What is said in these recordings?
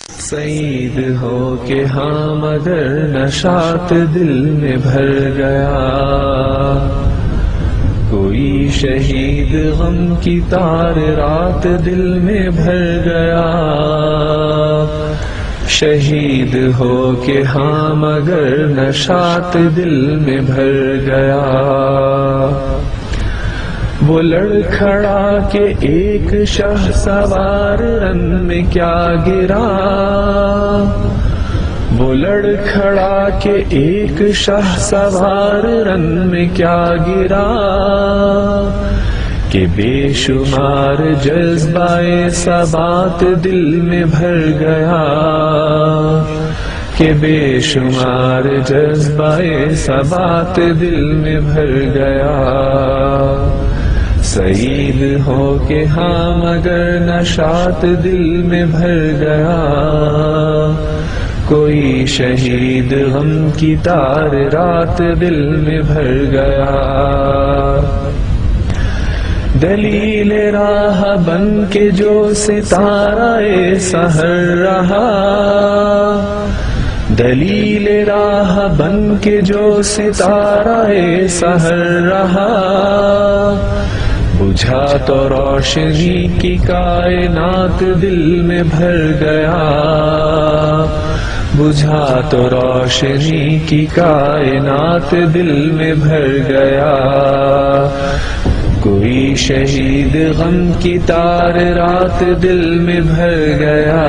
سعید ہو کہ ہاں مگر نشاط دل میں بھر گیا، کوئی شہید غم کی تار رات دل میں بھر گیا، شہید ہو کہ ہاں مگر نشاط دل میں بھر گیا، وہ لڑکھڑا کہ ایک شہ سوار رن میں کیا گرا، وہ لڑکھڑا کہ ایک شہ سوار رن میں کیا گرا، کہ بے شمار جذبۂ ثبات دل میں بھر گیا، کہ بے شمار جذبۂ ثبات دل میں بھر گیا، سعید ہو کہ ہاں مگر نشاط دل میں بھر گیا، کوئی شہید غم کی تار رات دل میں بھر گیا، دلیل راہ بن کے جو ستارہ سحر رہا، دلیل راہ بن کے جو ستارہ سحر رہا، بجھا تو روشنی کی کائنات دل میں بھر گیا، بجھا تو روشنی کی کائنات دل میں بھر گیا، کوئی شہید غم کی تار رات دل میں بھر گیا،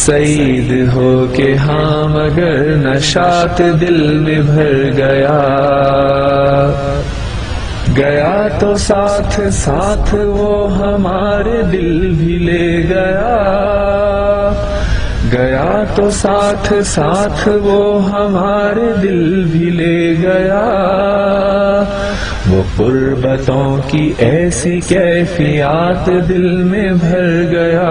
سعید ہو کہ ہاں مگر نشاط دل میں بھر گیا، گیا تو ساتھ ساتھ وہ ہمارے دل بھی لے گیا، گیا تو ساتھ ساتھ وہ ہمارے دل بھی لے گیا، وہ قربتوں کی ایسی کیفیات دل میں بھر گیا،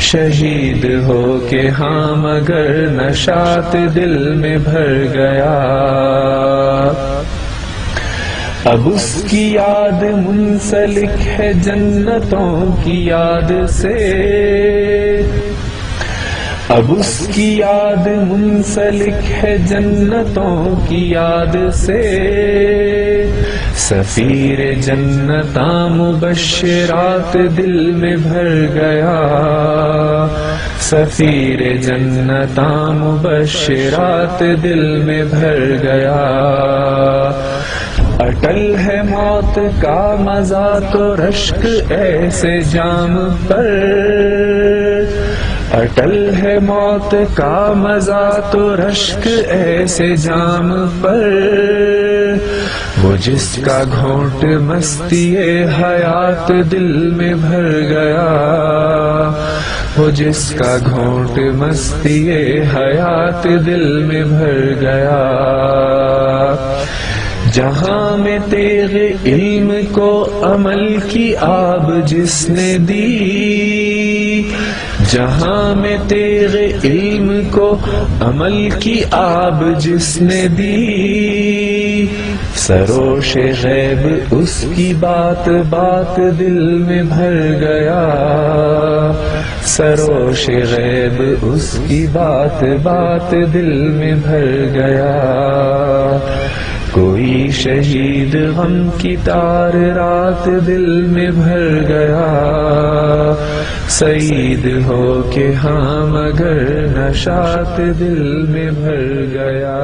شہید ہو کہ ہاں مگر نشاط دل میں بھر گیا، اب اس کی یاد منسلک ہے جنتوں کی یاد سے، اب اس کی یاد منسلک ہے جنتوں کی یاد سے، سفیر جنتاں مبشرات دل میں بھر گیا، سفیر جنتاں مبشرات دل میں بھر گیا، اٹل ہے موت کا مزہ تو رشک ایسے جام پر، اٹل ہے موت کا مزہ تو رشک ایسے جام پر، وہ جس کا گھونٹ مستی حیات دل میں بھر گیا، وہ جس کا گھونٹ مستی حیات دل میں بھر گیا، جہاں میں تیغ علم کو عمل کی آب جس نے دی، جہاں میں تیغ علم کو عمل کی آب جس نے دی، سروش غیب اس کی بات بات دل میں بھر گیا، سروش غیب اس کی بات بات دل میں بھر گیا، کوئی شہید غم کی تار رات دل میں بھر گیا، سعید ہو کہ ہاں مگر نشاط دل میں بھر گیا۔